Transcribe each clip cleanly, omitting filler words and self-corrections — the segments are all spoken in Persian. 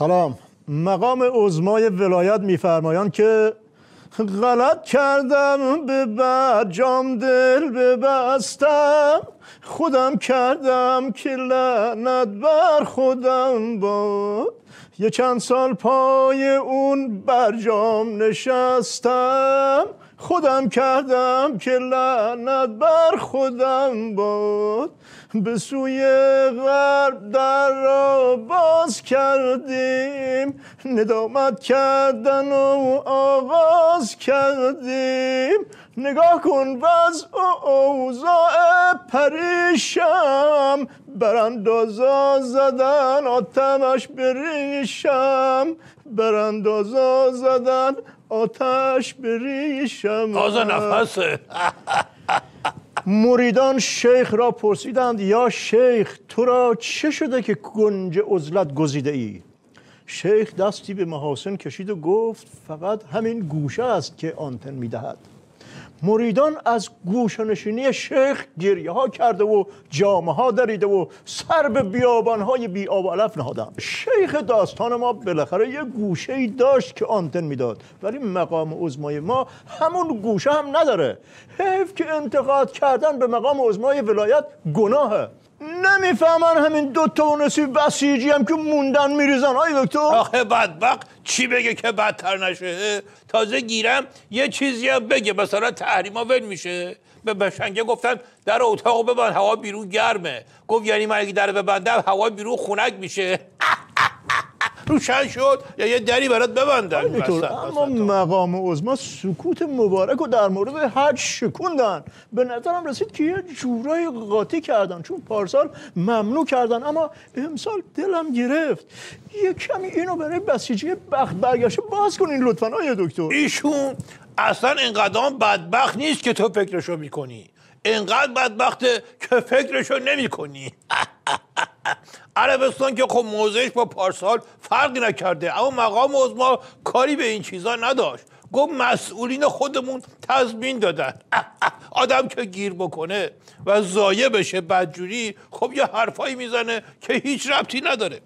سلام. مقام عظمای ولایت میفرمایند که غلط کردم به برجام دل ببستم، خودم کردم که لعنت بر خودم باد. یه چند سال پای اون برجام نشستم، خودم کردم که لعنت بر خودم باد. به سوی غرب در را باز کردیم، ندامت کردن و آغاز کردیم. نگاه کن وضع و اوضاع پریشم، براندازا زدن آتمش بریشم، براندازا زدن آتش بریشم. تازه نفسه. مریدان شیخ را پرسیدند یا شیخ تو را چه شده که گنج عزلت گزیده ای؟ شیخ دستی به محاسن کشید و گفت فقط همین گوشه است که آنتن میدهد. مریدان از گوشه‌نشینی شیخ گریه ها کرده و جامه ها دریده و سر به بیابان های بی آب و علف نهادند. شیخ داستان ما بالاخره یه گوشه ای داشت که آنتن میداد، ولی مقام عظمای ما همون گوشه هم نداره. حیف که انتقاد کردن به مقام عظمای ولایت گناهه. نمیفهمن همین دو تا نصیب بسیجی هم که موندن میریزن. آی دکتر آخه بدبخت چی بگه که بدتر نشه؟ تازه گیرم یه چیزی هم بگه، مثلا تحریما ول میشه. به بشنگه گفتن در اتاقو ببند هوا بیرون گرمه. گفت یعنی من اگه در ببندم هوا بیرون خنک میشه. روشن شد یا یه دری برات ببندن. اما مقام عظما سکوت مبارک رو در مورد حج شکوندن. به نظرم رسید که یه جورای قاطی کردن، چون پارسال ممنوع کردن اما امسال دلم گرفت. یه کمی اینو برای بسیجی بخت برگشته باز کنین لطفاً آیه دکتر. ایشون اصلا اینقدر بدبخت نیست که تو فکرشو میکنی، اینقدر بدبخته که فکرشو نمی کنی. عربستان که خب موضعش با پارسال فرقی نکرده، اما مقام عظما کاری به این چیزا نداشت. گفت مسئولین خودمون تضمین دادن. آدم که گیر بکنه و ضایع بشه بدجوری، خب یه حرفایی میزنه که هیچ ربطی نداره.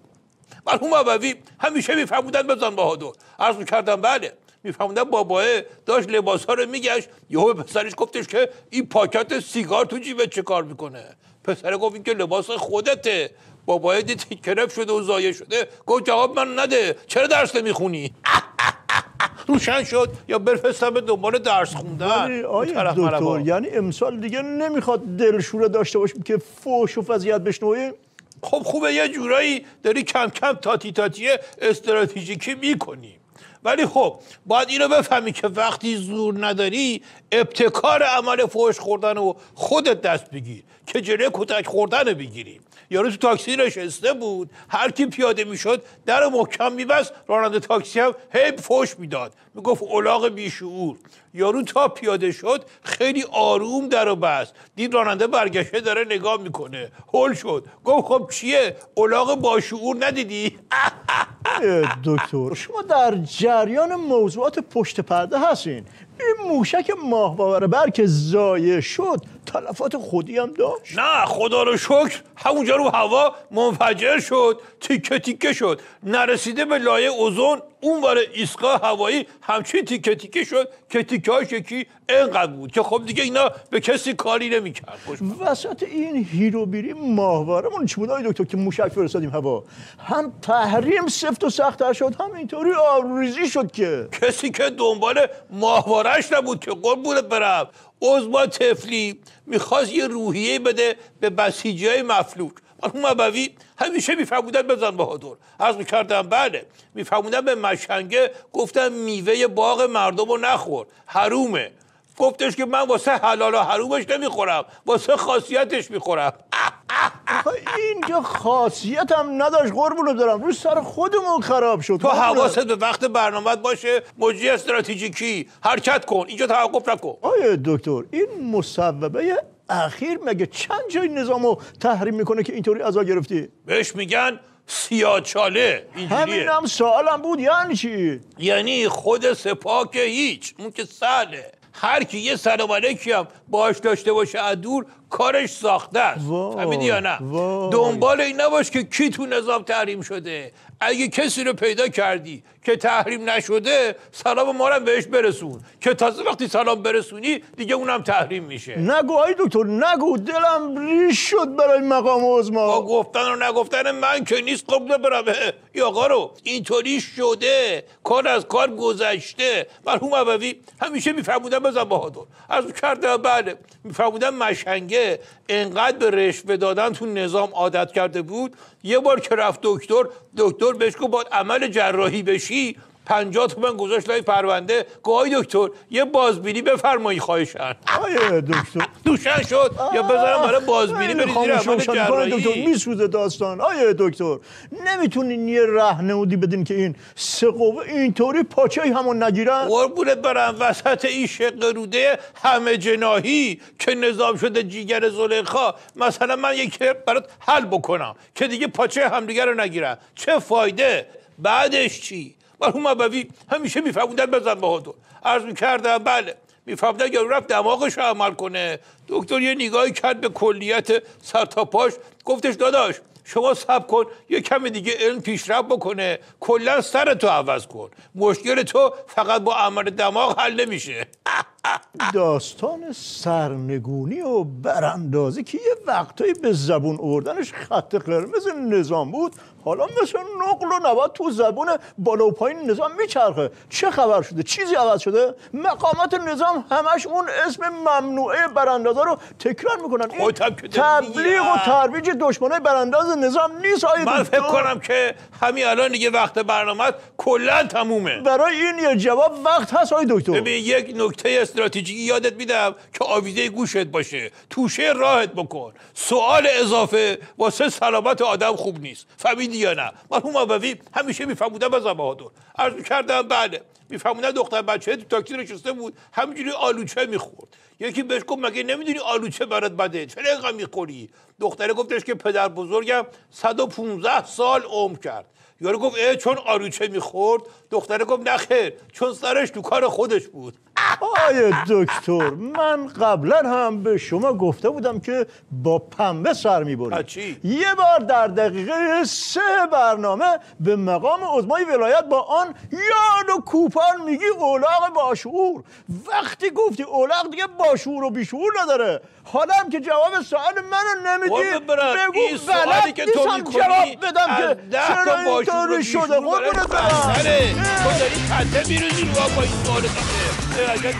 مرحوم ابوی همیشه میفهمودن بزن بهادر. عرض میکردم بله، میفهموندن باباه داشت لباسا رو میگشت، یهو به پسرش گفتش که این پاکت سیگار تو جیبت چه کار میکنه؟ پسر گفت این که لباس خودته. باباه دید کرپ شده و ضایع شده، گفت جواب من نده، چرا درس نمیخونی؟ روشن شد یا بفرستم به دنبال درس خوندن. آیه دکتر یعنی امسال دیگه نمیخواد دلشوره داشته باشیم که فحش و فضیحت بشنویم؟ خب خوبه یه جورایی داری کم کم تاتی استراتژیکی میکنی، ولی خب باید اینو بفهمی که وقتی زور نداری ابتکار عمل فحش خوردن و خودت دست بگیر که جلوی کتک خوردن بگیری. یارو تو تاکسی نشسته بود، هر کی پیاده میشد در محکم میبست، راننده تاکسی هم هی فحش میداد، میگفت الاغ بیشعور. یارو تا پیاده شد خیلی آروم درو بست، دید راننده برگشته داره نگاه میکنه، هول شد، گفت خب چیه الاغ باشعور ندیدی؟ دکتر شما در جریان موضوعات پشت پرده هستین. این موشک ماهواره بر که ضایع شد تلفات خودی هم داشت؟ نه خدا رو شکر همونجا رو هوا منفجر شد، تیکه تیکه شد، نرسیده به لایه اوزون اونور ایستگاه هوایی همچین تیکه تیکه شد که تیکه های شکی اینقدر بود که خب دیگه اینا به کسی کاری نمی‌کرد. وسط این هیروبیری ماهوارمون چی بود آقای دکتر که موشک فرستادیم هوا؟ هم تحریم سفت و سخت‌تر شد، هم اینطوری آبروریزی شد که کسی که دنبال ماهواره‌اش نبود که قربونت برم. عظما طفلی میخواست یه روحیه بده به بسیجی‌های مفلوک. مرحوم ابوی همیشه میفهمودن بزن بهادر. عرض میکردم بله، میفهمودن به مشنگه گفتن میوه باغ مردم رو نخور، حرومه. گفتش که من واسه حلال و حرومش نمیخورم، واسه خاصیتش میخورم. اینجا خاصیت هم نداشت قربونو دارم، روی سر خودمون خراب شد. تو حواست به وقت برنامه‌ات باشه، مجری استراتژیکی حرکت کن، اینجا توقف نکن. آیه دکتر این مصوبه اخیر مگه چند جای نظامو تحریم میکنه که اینطوری عزا گرفتی؟ بهش میگن سیاچاله. همین هم سوالم بود، یعنی چی؟ یعنی خود سپاه که هیچ، اون که سهله. هر کی یه سلام علیکی هم باش داشته باشه از دور کارش ساخته است. فهمیدی یا نه؟ دنبال این نباش که کی تو نظام تحریم شده. اگه کسی رو پیدا کردی که تحریم نشده سلام ما رو بهش برسون که تازه وقتی سلام برسونی دیگه اونم تحریم میشه. نگو آی دکتر نگو، دلم ریش شد برای مقام عظما. با گفتن و نگفتن من که نیست قبل برم. ای آقا رو اینطوری شده، کار از کار گذشته. مرحوم ابوی همیشه میفرمودن بزن بهادر، از کرده بله میفرمودن مشنگه انقدر به رشوه دادن تو نظام عادت کرده بود، یه بار که رفت دکتر بهش گفت باید عمل جراحی بشی، 50 تومن گذاشت لای پرونده. گفت دکتر یه بازبینی بفرمایی خواهشاً. آیه دکتر دوشن شد یا بذارم برای بازبینی بری زیر عمل جراحی. دکتر میسوزه داستان. آیه دکتر نمیتونین یه راهنمودی بدین که این سه قوه اینطوری پاچه همون نگیرن؟ قربونت برم وسط این شق روده همه جناحی که نظام شده جیگر زلیخا، مثلا من یک برات حل بکنم که دیگه پاچه همدیگه رو نگیرن، چه فایده؟ بعدش چی؟ مرحوم ابوی همیشه میفرمودن بزن بهادر. عرض میکردم بله میفهمدن یارو رفت دماغش رو عمل کنه. دکتر یه نگاهی کرد به کلیت سر تا پاش، گفتش داداش شما صبر کن یه کم دیگه علم پیشرفت بکنه، کلا سرتو عوض کن، مشکل تو فقط با عمل دماغ حل نمیشه. داستان سرنگونی و براندازی که یه وقتایی به زبون آوردنش خط قرمز نظام بود، حالا مثل نقل و نبات تو زبون بالا و پایین نظام میچرخه. چه خبر شده؟ چیزی عوض شده؟ مقامات نظام همش اون اسم ممنوعه براندازا رو تکرار میکنن. این تبلیغ و ترویج دشمنای برانداز نظام نیست. من فکر کنم که همین الان دیگه وقت برنامه کلا تمومه. برای این یه جواب وقت هست آقای دکتر. ببین یک نکته استراتژیکی یادت میدم که آویزه گوشت باشه، توشه راحت بکن. سوال اضافه واسه سلامت آدم خوب نیست. فهمیدی یا نه؟ مرحوم ابوی همیشه میفهمودن بزن بهادر. عرض کردم بله میفهمودن دختر بچه تو تاکسی نشسته بود همینجوری آلوچه میخورد. یکی بهش گفت مگه نمیدونی آلوچه برات بده، چرا اینقدر میخوری؟ دختره گفتش که پدر بزرگم 115 سال عمر کرد. یارو گفت چون آلوچه میخورد؟ دختره گفت نه خیر چون سرش تو کار خودش بود. آیه دکتر من قبلا هم به شما گفته بودم که با پنبه سر میبرید. چی؟ یه بار در دقیقه 3 برنامه به مقام عظمای ولایت با آن یاد و کوپان میگی اولاغ باشعور. وقتی گفتی اولاغ دیگه باشعور و بیشعور نداره. حالا هم که جواب سوال منو نمیدی بگو سوالی که تو میکنی جواب بدم که 10 تا باشعور و شده. بیشعور داره بستره. تو داری پنده میروزی رو با این سوال دیگه.